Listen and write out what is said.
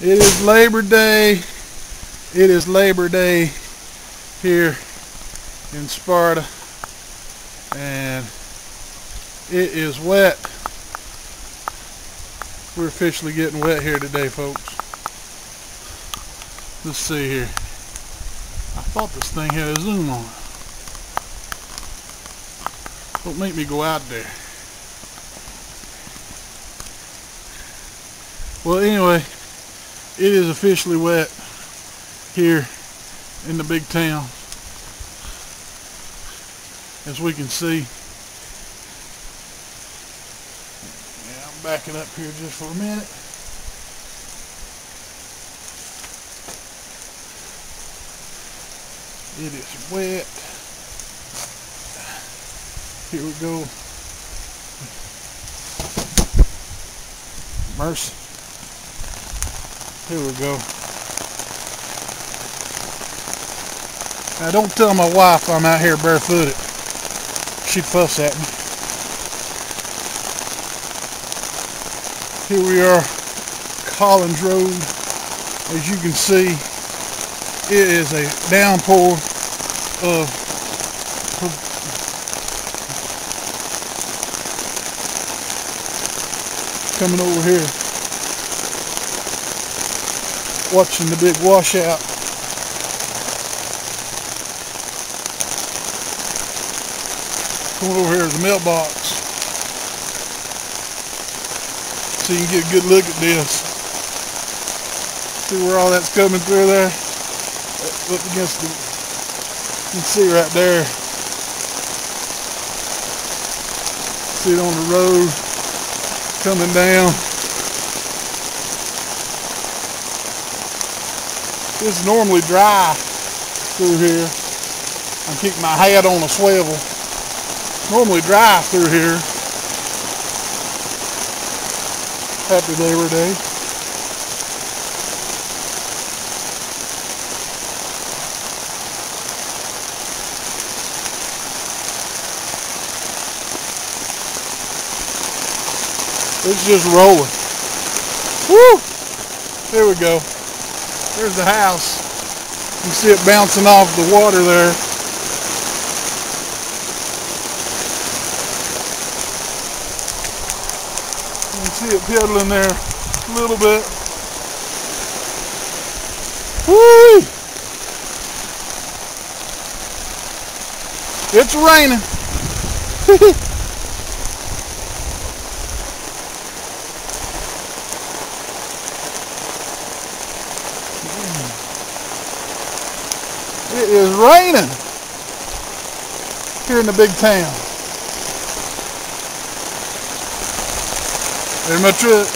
It is Labor Day. It is Labor Day here in Sparta, and it is wet. We're officially getting wet here today, folks. Let's see here. I thought this thing had a zoom on it. Don't make me go out there. Well, anyway, it is officially wet here in the big town, as we can see. Yeah, I'm backing up here just for a minute. It is wet. Here we go. Mercy. Here we go. Now don't tell my wife I'm out here barefooted. She'd fuss at me. Here we are, Collins Road. As you can see, it is a downpour of coming over here, watching the big washout. Come over here to the mailbox so you can get a good look at this. See where all that's coming through there? Up against the, you can see right there. See it on the road coming down. It's normally dry through here. I'm keeping my hat on a swivel. Normally dry through here. Happy Labor Day. It's just rolling. Woo! There we go. There's the house. You can see it bouncing off the water there. You can see it pedaling there a little bit. Woo! It's raining. It is raining here in the big town. There's my truck.